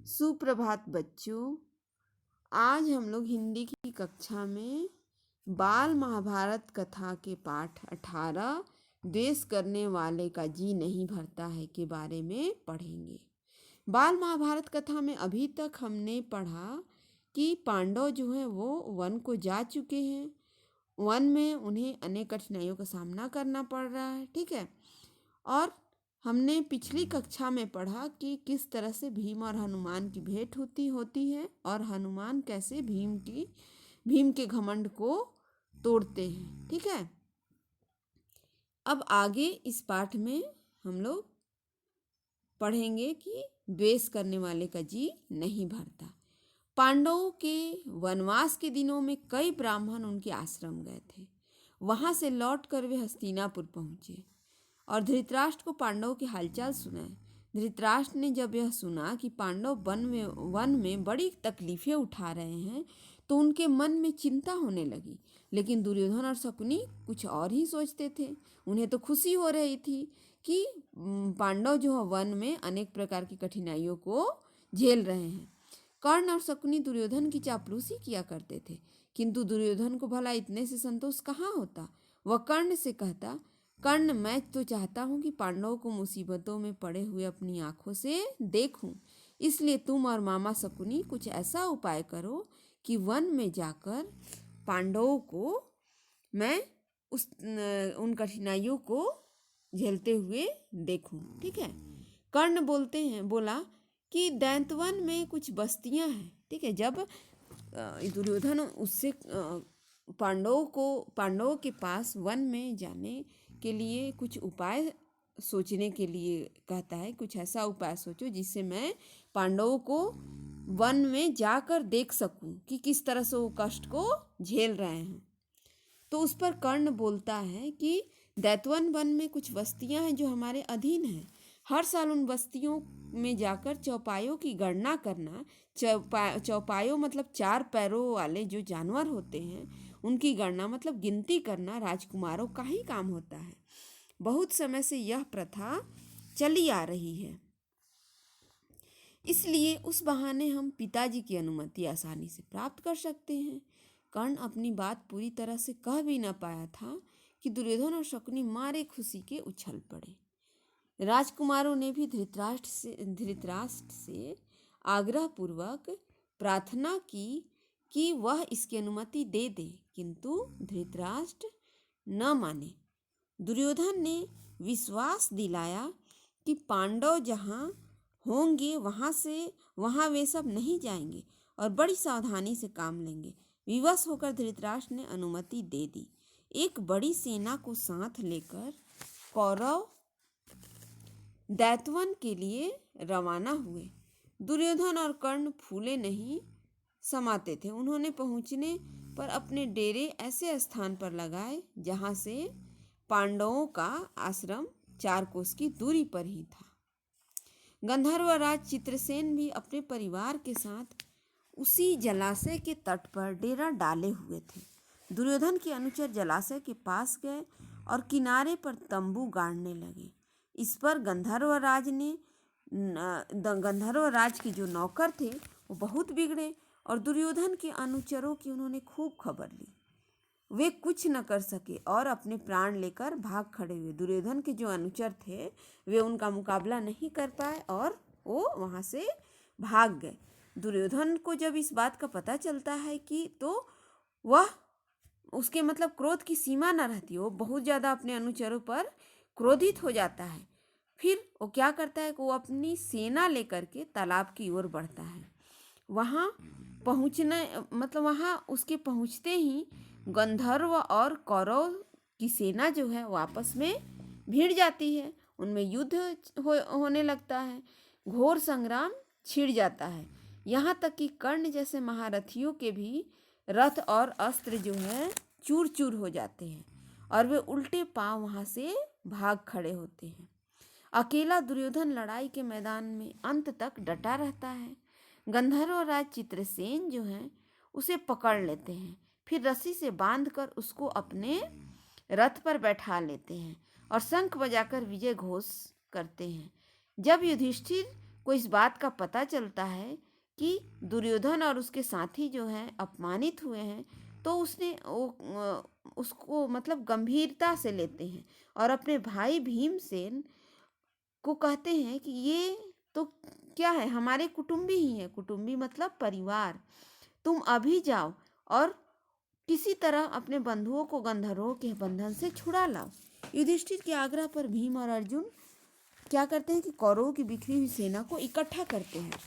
सुप्रभात बच्चों। आज हम लोग हिंदी की कक्षा में बाल महाभारत कथा के पाठ 18 द्वेष करने वाले का जी नहीं भरता है के बारे में पढ़ेंगे। बाल महाभारत कथा में अभी तक हमने पढ़ा कि पांडव जो हैं वो वन को जा चुके हैं। वन में उन्हें अनेक कठिनाइयों का सामना करना पड़ रहा है, ठीक है। और हमने पिछली कक्षा में पढ़ा कि किस तरह से भीम और हनुमान की भेंट होती है और हनुमान कैसे भीम के घमंड को तोड़ते हैं, ठीक है। अब आगे इस पाठ में हम लोग पढ़ेंगे कि द्वेष करने वाले का जी नहीं भरता। पांडवों के वनवास के दिनों में कई ब्राह्मण उनके आश्रम गए थे। वहां से लौटकर वे हस्तिनापुर पहुंचे और धृतराष्ट्र को पांडवों के हालचाल सुनाए। धृतराष्ट्र ने जब यह सुना कि पांडव वन में बड़ी तकलीफें उठा रहे हैं तो उनके मन में चिंता होने लगी। लेकिन दुर्योधन और शकुनी कुछ और ही सोचते थे। उन्हें तो खुशी हो रही थी कि पांडव जो वन में अनेक प्रकार की कठिनाइयों को झेल रहे हैं। कर्ण और शकुनी दुर्योधन की चापलूसी किया करते थे, किंतु दुर्योधन को भला इतने से संतोष कहाँ होता। वह कर्ण से कहता, कर्ण, मैं तो चाहता हूँ कि पांडवों को मुसीबतों में पड़े हुए अपनी आंखों से देखूं। इसलिए तुम और मामा शकुनी कुछ ऐसा उपाय करो कि वन में जाकर पांडवों को मैं उन कठिनाइयों को झेलते हुए देखूं, ठीक है। कर्ण बोला कि दैत्यवन में कुछ बस्तियां हैं, ठीक है। जब दुर्योधन उससे पांडवों के पास वन में जाने के लिए कुछ उपाय सोचने के लिए कहता है, कुछ ऐसा उपाय सोचो जिससे मैं पांडवों को वन में जाकर देख सकूं कि किस तरह से वो कष्ट को झेल रहे हैं। तो उस पर कर्ण बोलता है कि दैत्यवन वन में कुछ बस्तियां हैं जो हमारे अधीन हैं। हर साल उन बस्तियों में जाकर चौपायों की गणना करना। चौपायों मतलब 4 पैरों वाले जो जानवर होते हैं उनकी गणना मतलब गिनती करना राजकुमारों का ही काम होता है। बहुत समय से यह प्रथा चली आ रही है, इसलिए उस बहाने हम पिताजी की अनुमति आसानी से प्राप्त कर सकते हैं। कर्ण अपनी बात पूरी तरह से कह भी न पाया था कि दुर्योधन और शकुनी मारे खुशी के उछल पड़े। राजकुमारों ने भी धृतराष्ट्र से आग्रहपूर्वक प्रार्थना की कि वह इसकी अनुमति दे दे, किंतु धृतराष्ट्र न माने। दुर्योधन ने विश्वास दिलाया कि पांडव जहाँ होंगे वहाँ वे सब नहीं जाएंगे और बड़ी सावधानी से काम लेंगे। विवश होकर धृतराष्ट्र ने अनुमति दे दी। एक बड़ी सेना को साथ लेकर कौरव दैत्यवन के लिए रवाना हुए। दुर्योधन और कर्ण फूले नहीं समाते थे। उन्होंने पहुंचने पर अपने डेरे ऐसे स्थान पर लगाए जहां से पांडवों का आश्रम 4 कोस की दूरी पर ही था। गंधर्वराज चित्रसेन भी अपने परिवार के साथ उसी जलाशय के तट पर डेरा डाले हुए थे। दुर्योधन के अनुचर जलाशय के पास गए और किनारे पर तंबू गाड़ने लगे। इस पर गंधर्वराज के जो नौकर थे वो बहुत बिगड़े और दुर्योधन के अनुचरों की उन्होंने खूब खबर ली। वे कुछ न कर सके और अपने प्राण लेकर भाग खड़े हुए। दुर्योधन के जो अनुचर थे वे उनका मुकाबला नहीं कर पाए और वो वहाँ से भाग गए। दुर्योधन को जब इस बात का पता चलता है कि तो वह उसके मतलब क्रोध की सीमा न रहती, वो बहुत ज़्यादा अपने अनुचरों पर क्रोधित हो जाता है। फिर वो क्या करता है कि वो अपनी सेना लेकर के तालाब की ओर बढ़ता है। वहाँ उसके पहुँचते ही गंधर्व और कौरव की सेना जो है वो आपस में भिड़ जाती है। उनमें युद्ध होने लगता है। घोर संग्राम छिड़ जाता है। यहाँ तक कि कर्ण जैसे महारथियों के भी रथ और अस्त्र जो है चूर चूर हो जाते हैं और वे उल्टे पांव वहाँ से भाग खड़े होते हैं। अकेला दुर्योधन लड़ाई के मैदान में अंत तक डटा रहता है। गंधर्वराज चित्रसेन जो हैं उसे पकड़ लेते हैं, फिर रस्सी से बांधकर उसको अपने रथ पर बैठा लेते हैं और शंख बजाकर विजय घोष करते हैं। जब युधिष्ठिर को इस बात का पता चलता है कि दुर्योधन और उसके साथी जो हैं अपमानित हुए हैं, तो उसको मतलब गंभीरता से लेते हैं और अपने भाई भीमसेन को कहते हैं कि ये तो क्या है, हमारे कुटुंबी ही है। कुटुंबी मतलब परिवार। तुम अभी जाओ और किसी तरह अपने बंधुओं को गंधर्वों के बंधन से छुड़ा लाओ। युधिष्ठिर के आग्रह पर भीम और अर्जुन क्या करते हैं कि कौरवों की बिखरी हुई सेना को इकट्ठा करते हैं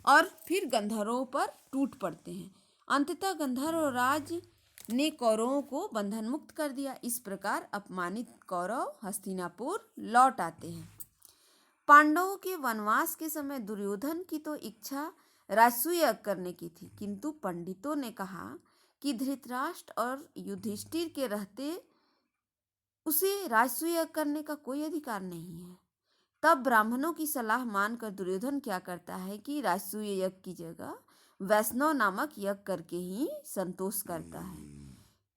और फिर गंधर्वों पर टूट पड़ते हैं। अंततः गंधर्व राज ने कौरवों को बंधन मुक्त कर दिया। इस प्रकार अपमानित कौरव हस्तिनापुर लौट आते हैं। पांडवों के वनवास के समय दुर्योधन की तो इच्छा राजसूय यज्ञ करने की थी, किंतु पंडितों ने कहा कि धृतराष्ट्र और युधिष्ठिर के रहते उसे राजसूय यज्ञ करने का कोई अधिकार नहीं है। तब ब्राह्मणों की सलाह मानकर दुर्योधन क्या करता है कि राजसूय यज्ञ की जगह वैष्णव नामक यज्ञ करके ही संतोष करता है।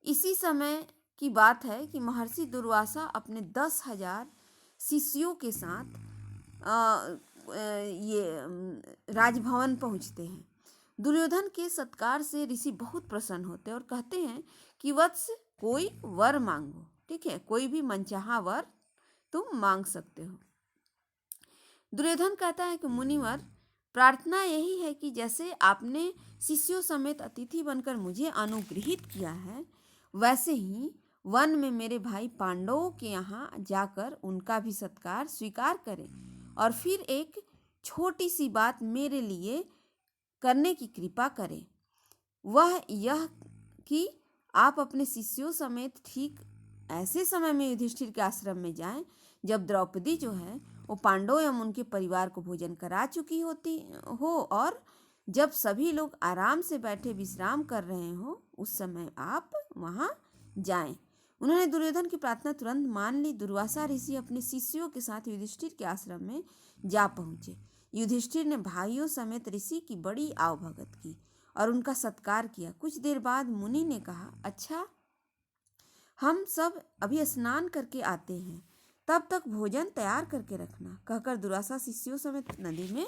इसी समय की बात है कि महर्षि दुर्वासा अपने 10,000 शिष्यों के साथ राजभवन पहुंचते हैं। दुर्योधन के सत्कार से ऋषि बहुत प्रसन्न होते हैं और कहते हैं कि वत्स कोई वर मांगो, ठीक है, कोई भी मनचाहा वर तुम मांग सकते हो। दुर्योधन कहता है कि मुनिवर, प्रार्थना यही है कि जैसे आपने शिष्यों समेत अतिथि बनकर मुझे अनुग्रहित किया है, वैसे ही वन में मेरे भाई पांडवों के यहाँ जाकर उनका भी सत्कार स्वीकार करें और फिर एक छोटी सी बात मेरे लिए करने की कृपा करें। वह यह कि आप अपने शिष्यों समेत ठीक ऐसे समय में युधिष्ठिर के आश्रम में जाएं जब द्रौपदी जो है वो पांडवों एवं उनके परिवार को भोजन करा चुकी होती हो और जब सभी लोग आराम से बैठे विश्राम कर रहे हो, उस समय आप वहाँ जाएं। उन्होंने दुर्योधन की प्रार्थना तुरंत मान ली। दुर्वासा ऋषि अपने शिष्यों के साथ युधिष्ठिर के आश्रम में जा पहुँचे। युधिष्ठिर ने भाइयों समेत ऋषि की बड़ी आवभगत की और उनका सत्कार किया। कुछ देर बाद मुनि ने कहा, अच्छा, हम सब अभी स्नान करके आते हैं, तब तक भोजन तैयार करके रखना। कहकर दुर्वासा शिष्यों समेत नदी में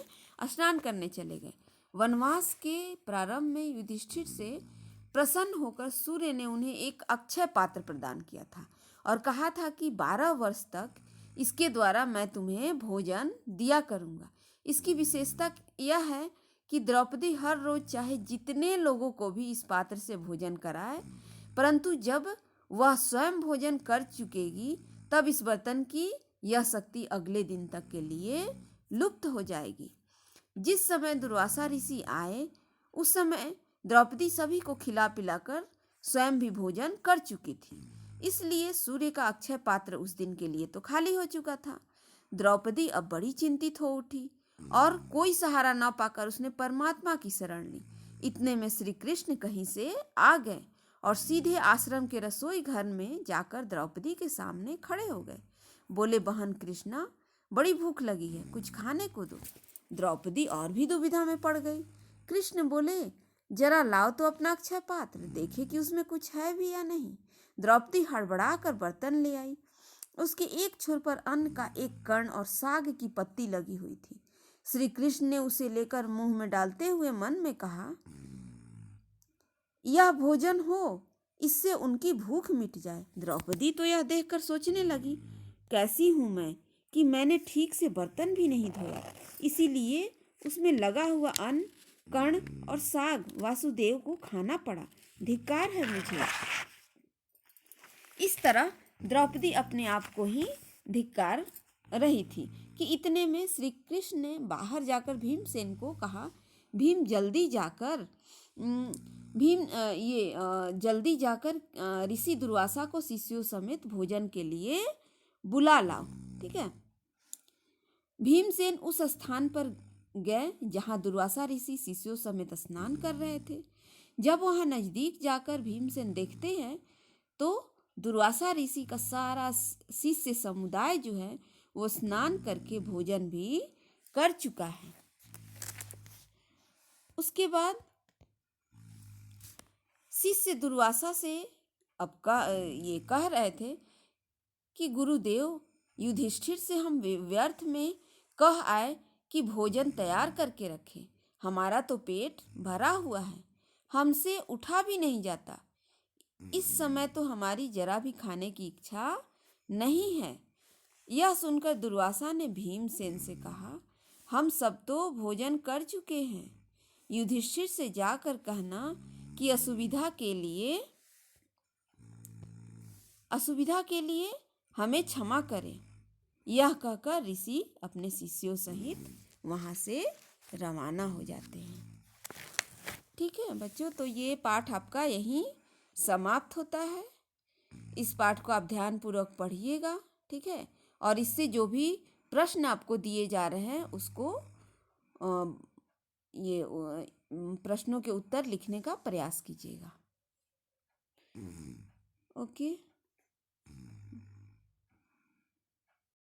स्नान करने चले गए। वनवास के प्रारंभ में युधिष्ठिर से प्रसन्न होकर सूर्य ने उन्हें एक अक्षय पात्र प्रदान किया था और कहा था कि 12 वर्ष तक इसके द्वारा मैं तुम्हें भोजन दिया करूँगा। इसकी विशेषता यह है कि द्रौपदी हर रोज चाहे जितने लोगों को भी इस पात्र से भोजन कराए, परंतु जब वह स्वयं भोजन कर चुकेगी तब इस बर्तन की यह शक्ति अगले दिन तक के लिए लुप्त हो जाएगी। जिस समय दुर्वासा ऋषि आए उस समय द्रौपदी सभी को खिला पिलाकर स्वयं भी भोजन कर चुकी थी, इसलिए सूर्य का अक्षय पात्र उस दिन के लिए तो खाली हो चुका था। द्रौपदी अब बड़ी चिंतित हो उठी और कोई सहारा न पाकर उसने परमात्मा की शरण ली। इतने में श्री कृष्ण कहीं से आ गए और सीधे आश्रम के रसोई घर में जाकर द्रौपदी के सामने खड़े हो गए। बोले, बहन कृष्णा, बड़ी भूख लगी है, कुछ खाने को दो। द्रौपदी और भी दुविधा में पड़ गई। कृष्ण बोले, जरा लाओ तो अपना अक्षय पात्र, देखे कि उसमें कुछ है भी या नहीं। द्रौपदी हड़बड़ा कर बर्तन ले आई। उसके एक छोर पर अन्न का एक कण और साग की पत्ती लगी हुई थी। श्री कृष्ण ने उसे लेकर मुंह में डालते हुए मन में कहा, यह भोजन हो, इससे उनकी भूख मिट जाए। द्रौपदी तो यह देखकर सोचने लगी, कैसी हूं मैं कि मैंने ठीक से बर्तन भी नहीं धोया, इसीलिए उसमें लगा हुआ अन्न कण और साग वासुदेव को खाना पड़ा। धिक्कार है मुझे। इस तरह द्रौपदी अपने आप को ही धिक्कार रही थी कि इतने में श्री कृष्ण ने बाहर जाकर भीमसेन को कहा, भीम जल्दी जाकर ऋषि दुर्वासा को शिष्यों समेत भोजन के लिए बुला लाओ। ठीक है। भीमसेन उस स्थान पर गए जहां दुर्वासा ऋषि शिष्यों समेत स्नान कर रहे थे। जब वहां नजदीक जाकर भीमसेन देखते हैं तो दुर्वासा ऋषि का सारा शिष्य समुदाय जो है वो स्नान करके भोजन भी कर चुका है। उसके बाद शिष्य दुर्वासा से ये कह रहे थे कि गुरुदेव, युधिष्ठिर से हम व्यर्थ में कह आए कि भोजन तैयार करके रखें। हमारा तो पेट भरा हुआ है, हमसे उठा भी नहीं जाता। इस समय तो हमारी जरा भी खाने की इच्छा नहीं है। यह सुनकर दुर्वासा ने भीमसेन से कहा, हम सब तो भोजन कर चुके हैं। युधिष्ठिर से जाकर कहना कि असुविधा के लिए हमें क्षमा करें। यह कहकर ऋषि अपने शिष्यों सहित वहाँ से रवाना हो जाते हैं। ठीक है बच्चों, तो ये पाठ आपका यहीं समाप्त होता है। इस पाठ को आप ध्यानपूर्वक पढ़िएगा, ठीक है, और इससे जो भी प्रश्न आपको दिए जा रहे हैं उसको प्रश्नों के उत्तर लिखने का प्रयास कीजिएगा। ओके।